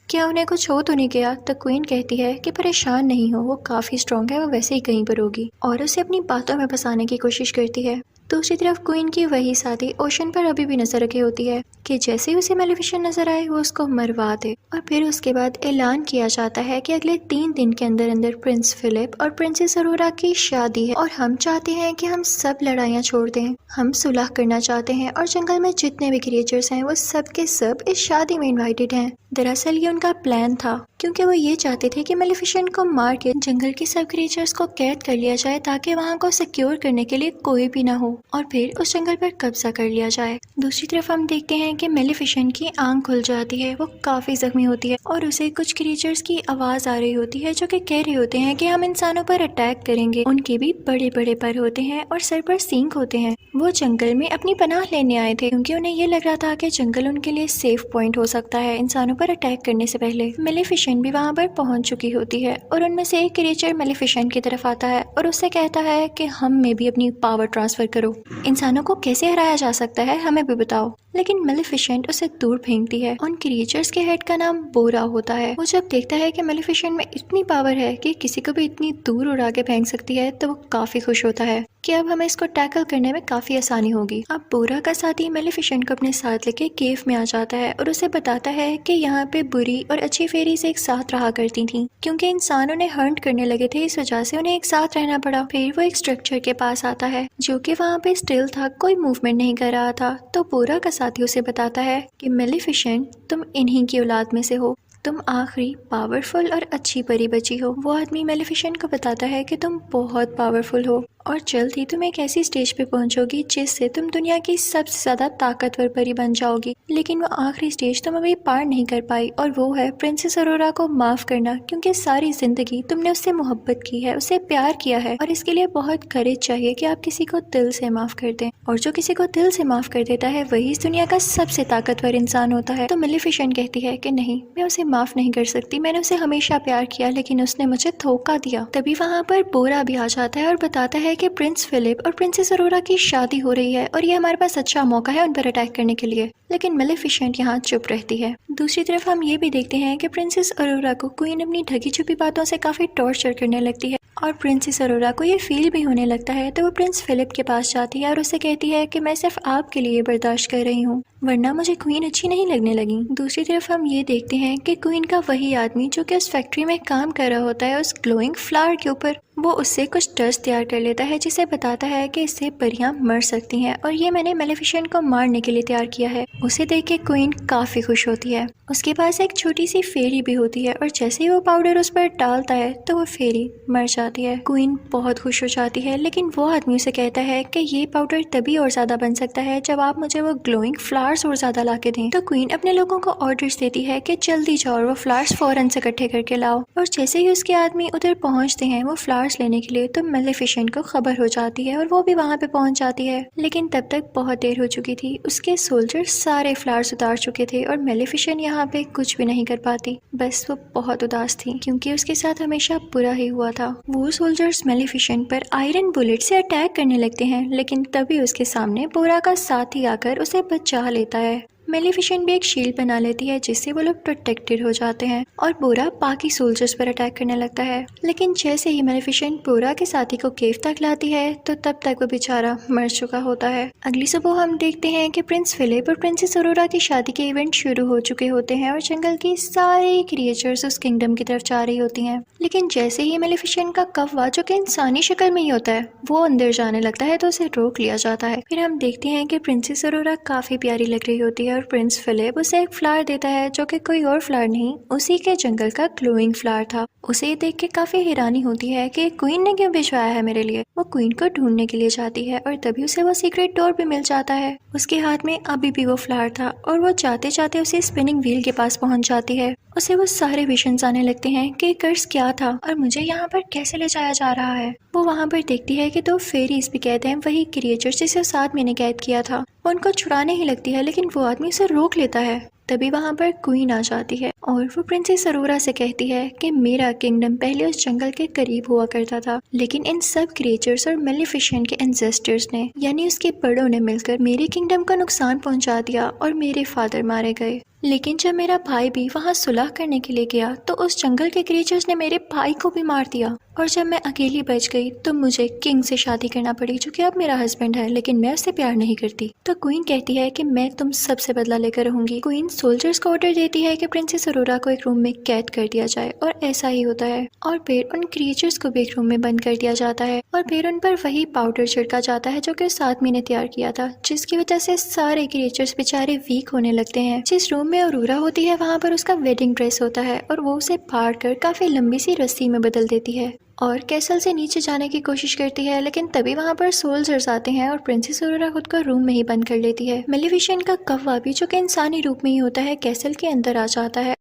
क्या उन्हें कुछ हो तो नहीं गया? तो क्वीन कहती है कि परेशान नहीं हो, वो काफ़ी स्ट्रॉन्ग है, वो वैसे ही कहीं पर होगी, और उसे अपनी बातों में फंसाने की कोशिश करती है। दूसरी तरफ क्वीन की वही साथी ओशन पर अभी भी नजर रखी होती है कि जैसे ही उसे मेलेफिसेंट नजर आए वो उसको मरवा दे। और फिर उसके बाद ऐलान किया जाता है कि अगले 3 दिन के अंदर अंदर प्रिंस फिलिप और प्रिंसेस अरोरा की शादी है, और हम चाहते हैं कि हम सब लड़ाइयाँ छोड़ दें, हम सुलह करना चाहते हैं, और जंगल में जितने भी क्रिएचर्स हैं वो सब के सब इस शादी में इन्वाइटेड हैं। दरअसल ये उनका प्लान था, क्योंकि वो ये चाहते थे कि मेलेफिसेंट को मार के जंगल के सब क्रिएचर्स को कैद कर लिया जाए ताकि वहाँ को सिक्योर करने के लिए कोई भी ना हो और फिर उस जंगल पर कब्जा कर लिया जाए। दूसरी तरफ हम देखते हैं कि मेलेफिसेंट की आंख खुल जाती है, वो काफी जख्मी होती है और उसे कुछ क्रिएचर्स की आवाज आ रही होती है जो कि कह रहे होते हैं कि हम इंसानों पर अटैक करेंगे। उनके भी बड़े बड़े पर होते हैं और सर पर सींग होते हैं। वो जंगल में अपनी पनाह लेने आए थे क्योंकि उन्हें ये लग रहा था कि जंगल उनके लिए सेफ पॉइंट हो सकता है इंसानों पर अटैक करने से पहले। मेलेफिसेंट भी वहाँ पर पहुंच चुकी होती है और उनमें से एक क्रिएचर मेलेफिसेंट की तरफ आता है और उससे कहता है कि हम में भी अपनी पावर ट्रांसफर करो, इंसानों को कैसे हराया जा सकता है हमें भी बताओ। लेकिन मेलेफिसेंट उसे दूर फेंकती है। उन क्रिएचर्स के हेड का नाम बोरा होता है। वो जब देखता है कि मेलेफिसेंट में इतनी पावर है कि किसी को भी इतनी दूर उड़ा के फेंक सकती है तो वो काफी खुश होता है कि अब हमें इसको टैकल करने में काफी आसानी होगी। अब बोरा का साथी मेलेफिसेंट को अपने साथ लेके केव में आ जाता है और उसे बताता है कि यहाँ पे बुरी और अच्छी फेरीज एक साथ रहा करती थी, क्योंकि इंसान उन्हें हंट करने लगे थे, इस वजह से उन्हें एक साथ रहना पड़ा। फिर वो एक स्ट्रक्चर के पास आता है जो कि वहाँ पे स्टिल था, कोई मूवमेंट नहीं कर रहा था। तो बोरा का साथी उसे बताता है कि मेलेफिसेंट तुम इन्हीं की औलाद में से हो, तुम आखिरी पावरफुल और अच्छी परी बची हो। वो आदमी मेलेफिसेंट को बताता है कि तुम बहुत पावरफुल हो और जल्द ही तुम एक ऐसी स्टेज पे पहुंचोगी जिससे तुम दुनिया की सबसे ज्यादा ताकतवर परी बन जाओगी। लेकिन वो आखिरी स्टेज तुम अभी पार नहीं कर पाई और वो है प्रिंसेस अरोरा को माफ करना, क्योंकि सारी जिंदगी तुमने उससे मोहब्बत की है, उसे प्यार किया है और इसके लिए बहुत करेज चाहिए कि आप किसी को दिल से माफ कर दें, और जो किसी को दिल से माफ कर देता है वही इस दुनिया का सबसे ताकतवर इंसान होता है। तो मेलेफिसेंट कहती है कि नहीं, मैं उसे माफ नहीं कर सकती, मैंने उसे हमेशा प्यार किया लेकिन उसने मुझे धोखा दिया। तभी वहाँ पर बोरा भी आ जाता है और बताता है कि प्रिंस फिलिप और प्रिंसेस अरोरा की शादी हो रही है और ये हमारे पास अच्छा मौका है उन पर अटैक करने के लिए। लेकिन मेलेफिसेंट यहाँ चुप रहती है। दूसरी तरफ हम ये भी देखते हैं कि प्रिंसेस अरोरा को क्वीन अपनी ढकी छुपी बातों से काफी टॉर्चर करने लगती है और प्रिंसेस अरोरा को ये फील भी होने लगता है। तो वो प्रिंस फिलिप के पास जाती है और उससे कहती है कि मैं सिर्फ आपके लिए बर्दाश्त कर रही हूँ, वरना मुझे क्वीन अच्छी नहीं लगने लगी। दूसरी तरफ हम ये देखते हैं कि क्वीन का वही आदमी जो कि उस फैक्ट्री में काम कर रहा होता है उस ग्लोइंग फ्लावर के ऊपर, वो उससे कुछ डस्ट तैयार कर लेता है जिसे बताता है कि इससे परियां मर सकती हैं और ये मैंने मेलेफिसेंट को मारने के लिए तैयार किया है। उसे देख के क्वीन काफी खुश होती है। उसके पास एक छोटी सी फेरी भी होती है और जैसे ही वो पाउडर उस पर डालता है तो वो फेरी मर जाती है। क्वीन बहुत खुश हो जाती है, लेकिन वो आदमी उसे कहता है कि ये पाउडर तभी और ज्यादा बन सकता है जब आप मुझे वो ग्लोइंग फ्लावर्स और ज्यादा ला के दें। तो क्वीन अपने लोगों को ऑर्डर्स देती है कि जल्दी जाओ और वो फ्लावर्स फौरन से इकट्ठे करके लाओ। और जैसे ही उसके आदमी उधर पहुंचते हैं वो फ्लावर्स लेने के लिए, तो मेलेफिसेंट को खबर हो जाती है और वो भी वहाँ पे पहुंच जाती है। लेकिन तब तक बहुत देर हो चुकी थी, उसके सोल्जर सारे फ्लावर्स उतार चुके थे और मेलेफिसेंट यहाँ पे कुछ भी नहीं कर पाती। बस वो बहुत उदास थी क्योंकि उसके साथ हमेशा बुरा ही हुआ था। वो सोल्जर्स मेलेफिसेंट पर आयरन बुलेट से अटैक करने लगते हैं, लेकिन तभी उसके सामने बोरा का साथी आकर उसे बचा लेता है। मेलेफिसेंट भी एक शील्ड बना लेती है जिससे वो लोग प्रोटेक्टेड हो जाते हैं और बोरा बाकी सोल्जर्स पर अटैक करने लगता है। लेकिन जैसे ही मेलेफिसेंट बोरा के साथी को केव तक लाती है तो तब तक वो बेचारा मर चुका होता है। अगली सुबह हम देखते हैं कि प्रिंस फिलिप और प्रिंसेस अरोरा की शादी के इवेंट शुरू हो चुके होते हैं और जंगल की सारी क्रिएचर्स उस किंगडम की तरफ जा रही होती हैं। लेकिन जैसे ही मेलेफिसेंट का कौवा, जो कि इंसानी शक्ल में ही होता है, वो अंदर जाने लगता है तो उसे रोक लिया जाता है। फिर हम देखते हैं कि प्रिंसेस अरोरा काफी प्यारी लग रही होती है और प्रिंस फिलिप उसे एक फ्लावर देता है जो कि कोई और फ्लावर नहीं, उसी के जंगल का ग्लोइंग फ्लावर था। उसे देख के काफी हैरानी होती है कि क्वीन ने क्यों भिजवाया है मेरे लिए। वो क्वीन को ढूंढने के लिए जाती है और तभी उसे वो सीक्रेट डोर भी मिल जाता है। उसके हाथ में अभी भी वो फ्लावर था और वो जाते जाते उसे स्पिनिंग व्हील के पास पहुंच जाती है। उसे वो सारे विजन्स आने लगते हैं कि कर्स क्या था और मुझे यहाँ पर कैसे ले जाया जा रहा है। वो वहाँ पर देखती है कि 2 फेरीज भी कहते हैं वही क्रिएचर जिसे 7 महीने कैद किया था। वो उनको छुड़ाने ही लगती है लेकिन वो आदमी उसे रोक लेता है। तभी वहाँ पर क्वीन आ जाती है और वो प्रिंसेस अरोरा से कहती है कि मेरा किंगडम पहले उस जंगल के करीब हुआ करता था, लेकिन इन सब क्रिएचर्स और मेलेफिसेंट के एंसेस्टर्स ने, यानी उसके बड़ों ने मिलकर मेरे किंगडम को नुकसान पहुंचा दिया और मेरे फादर मारे गए। लेकिन जब मेरा भाई भी वहाँ सुलह करने के लिए गया तो उस जंगल के क्रिएचर्स ने मेरे भाई को भी मार दिया, और जब मैं अकेली बच गई तो मुझे किंग से शादी करना पड़ी, जो कि अब मेरा हस्बैंड है, लेकिन मैं उससे प्यार नहीं करती। तो क्वीन कहती है कि मैं तुम सबसे बदला लेकर रहूंगी। क्वीन सोल्जर्स को ऑर्डर देती है कि प्रिंसेस अरोरा को एक रूम में कैद कर दिया जाए, और ऐसा ही होता है। और फिर उन क्रिएचर्स को भी एक रूम में बंद कर दिया जाता है, और फिर उन पर वही पाउडर छिड़का जाता है जो कि उस आदमी ने तैयार किया था, जिसकी वजह से सारे क्रिएचर्स बेचारे वीक होने लगते हैं। जिस रूम में अरोरा होती है वहाँ पर उसका वेडिंग ड्रेस होता है, और वो उसे फाड़ कर काफी लंबी सी रस्सी में बदल देती है और कैसल से नीचे जाने की कोशिश करती है। लेकिन तभी वहाँ पर सोल्जर्स आते हैं और प्रिंसेस अरोरा खुद को रूम में ही बंद कर लेती है। मेलेफिसेंट का कौवा भी, जो कि इंसानी रूप में ही होता है, कैसल के अंदर आ जाता है।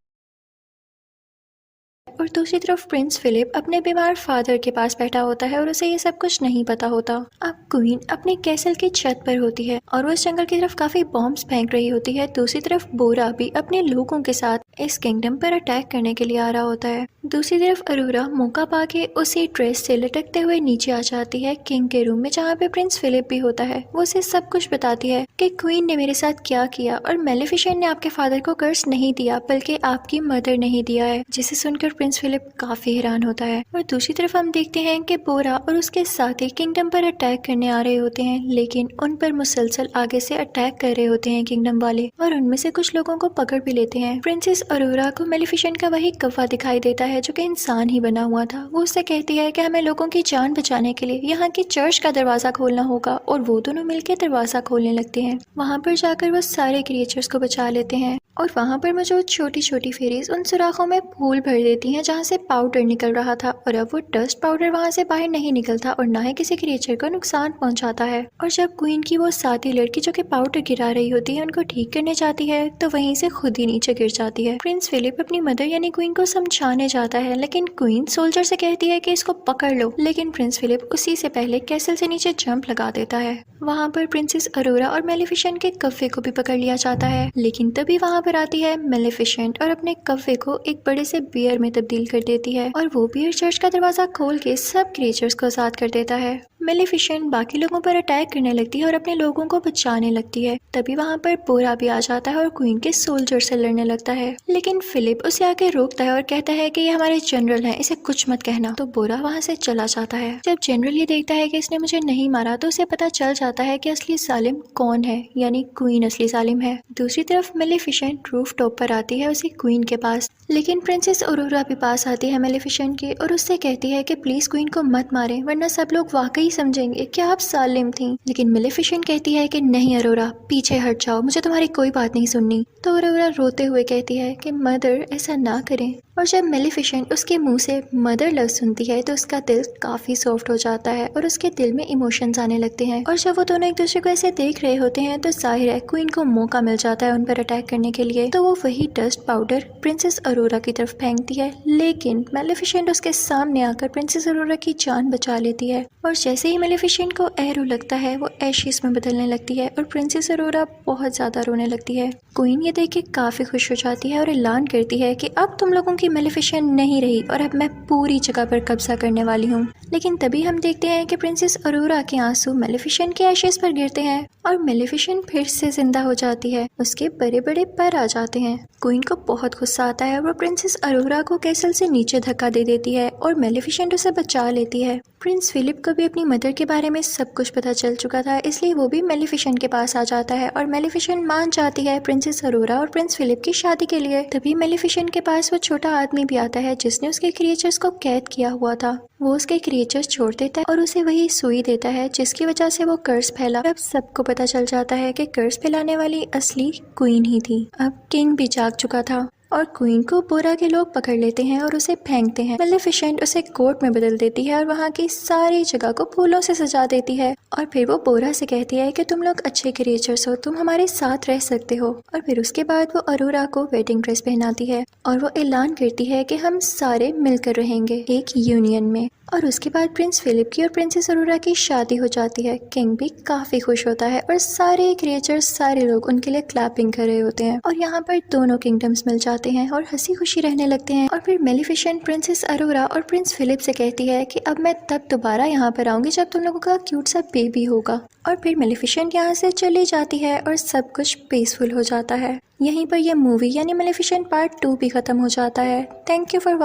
और दूसरी तरफ प्रिंस फिलिप अपने बीमार फादर के पास बैठा होता है और उसे ये सब कुछ नहीं पता होता। अब क्वीन अपने कैसल की छत पर होती है और वो इस जंगल की तरफ काफी बॉम्ब्स फेंक रही होती है। दूसरी तरफ बोरा भी अपने लोगों के साथ इस किंगडम पर अटैक करने के लिए आ रहा होता है। दूसरी तरफ अरोरा मौका पाके उसी ड्रेस से लटकते हुए नीचे आ जाती है किंग के रूम में, जहाँ पे प्रिंस फिलिप भी होता है। वो उसे सब कुछ बताती है कि क्वीन ने मेरे साथ क्या किया, और मेलेफिसेंट ने आपके फादर को कर्स नहीं दिया बल्कि आपकी मदर नहीं दिया है, जिसे सुनकर प्रिंस फिलिप काफी हैरान होता है। और दूसरी तरफ हम देखते हैं कि बोरा और उसके साथी किंगडम पर अटैक करने आ रहे होते हैं, लेकिन उन पर मुसलसल आगे से अटैक कर रहे होते हैं किंगडम वाले, और उनमें से कुछ लोगों को पकड़ भी लेते हैं। प्रिंसेस अरोरा को मेलेफिसेंट का वही कौवा दिखाई देता है जो कि इंसान ही बना हुआ था। वो उससे कहती है कि हमें लोगों की जान बचाने के लिए यहाँ की चर्च का दरवाजा खोलना होगा, और वो दोनों मिलकर दरवाजा खोलने लगते हैं। वहाँ पर जाकर वो सारे क्रिएचर्स को बचा लेते हैं, और वहाँ पर मौजूद छोटी छोटी फेरीज उन सुराखों में फूल भर देती हैं जहाँ से पाउडर निकल रहा था, और अब वो डस्ट पाउडर वहाँ से बाहर नहीं निकलता और ना ही किसी क्रिएचर को नुकसान पहुँचाता है। और जब क्वीन की वो साथी लड़की जो कि पाउडर गिरा रही होती है उनको ठीक करने जाती है तो वहीं से खुद ही नीचे गिर जाती है। प्रिंस फिलिप अपनी मदर यानी क्वीन को समझाने जाता है, लेकिन क्वीन सोल्जर से कहती है कि इसको पकड़ लो, लेकिन प्रिंस फिलिप उसी से पहले कैसल से नीचे जंप लगा देता है। वहाँ पर प्रिंसेस अरोरा और मेलेफिसेंट के कौवे को भी पकड़ लिया जाता है, लेकिन तभी वहाँ पर आती है मेलेफिसेंट और अपने कौवे को एक बड़े से बियर में तब्दील कर देती है, और वो बियर चर्च का दरवाजा खोल के सब क्रिएचर्स को आजाद कर देता है। मेलेफिसेंट बाकी लोगों पर अटैक करने लगती है और अपने लोगों को बचाने लगती है। तभी वहाँ पर बोरा भी आ जाता है और क्वीन के सोल्जर से लड़ने लगता है, लेकिन फिलिप उसे आके रोकता है और कहता है कि ये हमारे जनरल हैं, इसे कुछ मत कहना। तो बोरा वहाँ से चला जाता है। जब जनरल ये देखता है कि इसने मुझे नहीं मारा तो उसे पता चल जाता है कि असली सालिम कौन है, यानी क्वीन असली सालिम है। दूसरी तरफ मेलेफिसेंट रूफ टॉप पर आती है उसी क्वीन के पास, लेकिन प्रिंसेस अरोरा भी पास आती है मेलेफिसेंट के और उससे कहती है कि प्लीज क्वीन को मत मारे वरना सब लोग वाकई समझेंगे कि आप सालिम थी। लेकिन मेलेफिसेंट कहती है कि नहीं अरोरा, पीछे हट जाओ, मुझे तुम्हारी कोई बात नहीं सुननी। तो अरोरा रोते हुए कहती है कि मदर ऐसा ना करें, और जब मेलेफिसेंट उसके मुंह से मदर लव सुनती है तो उसका दिल काफी सॉफ्ट हो जाता है और उसके दिल में इमोशंस आने लगते हैं। और जब वो दोनों एक दूसरे को ऐसे देख रहे होते हैं तो जाहिर है क्वीन को मौका मिल जाता है उन पर अटैक करने के लिए। तो वो वही डस्ट पाउडर प्रिंसेस अरोरा की तरफ फेंकती है, लेकिन मेलेफिसेंट उसके सामने आकर प्रिंसेस अरोरा की जान बचा लेती है। और जैसे ही मेलेफिसेंट को एरो लगता है वो एशिस में बदलने लगती है और प्रिंसेस अरोरा बहुत ज्यादा रोने लगती है। क्वीन ये देख के काफी खुश हो जाती है और ऐलान करती है कि अब तुम लोगों की मेलेफिसेंट नहीं रही और अब मैं पूरी जगह पर कब्जा करने वाली हूँ। लेकिन तभी हम देखते हैं कि प्रिंसेस अरोरा के आंसू मेलेफिसेंट के एशेस पर गिरते हैं और मेलेफिसेंट फिर से जिंदा हो जाती है, उसके बड़े बड़े पर आ जाते हैं। क्वीन को बहुत गुस्सा आता है, वो प्रिंसेस अरोरा को कैसल से नीचे धक्का दे देती है और मेलेफिसेंट उसे बचा लेती है। प्रिंस फिलिप को भी अपनी मदर के बारे में सब कुछ पता चल चुका था, इसलिए वो भी मेलेफिसेंट के पास आ जाता है और मेलेफिसेंट मान जाती है प्रिंसेस अरोरा और प्रिंस फिलिप की शादी के लिए। तभी मेलेफिसेंट के पास वो छोटा आदमी भी आता है जिसने उसके क्रिएचर्स को कैद किया हुआ था। वो उसके क्रिएचर्स छोड़ देता है और उसे वही सुई देता है जिसकी वजह से वो कर्स फैला। अब सबको पता चल जाता है कि कर्स फैलाने वाली असली क्वीन ही थी। अब किंग भी जाग चुका था और क्वीन को बोरा के लोग पकड़ लेते हैं और उसे फेंकते हैं। मेलेफिसेंट उसे कोर्ट में बदल देती है और वहाँ की सारी जगह को फूलों से सजा देती है और फिर वो बोरा से कहती है कि तुम लोग अच्छे क्रिएचर्स हो, तुम हमारे साथ रह सकते हो। और फिर उसके बाद वो अरोरा को वेडिंग ड्रेस पहनाती है और वो ऐलान करती है कि हम सारे मिलकर रहेंगे एक यूनियन में। और उसके बाद प्रिंस फिलिप की और प्रिंसेस अरोरा की शादी हो जाती है। किंग भी काफी खुश होता है और सारे क्रिएचर्स सारे लोग उनके लिए क्लैपिंग कर रहे होते हैं और यहाँ पर दोनों किंगडम्स मिल जाते जाते हैं और हंसी खुशी रहने लगते हैं। और फिर मेलिफिसेंट प्रिंसेस अरोरा और प्रिंस फिलिप से कहती है कि अब मैं तब दोबारा यहाँ पर आऊंगी जब तुम लोगों का क्यूट सा बेबी होगा। और फिर मेलिफिसेंट यहाँ से चली जाती है और सब कुछ पीसफुल हो जाता है। यहीं पर यह मूवी यानी मेलिफिसेंट पार्ट 2 भी खत्म हो जाता है। Thank you for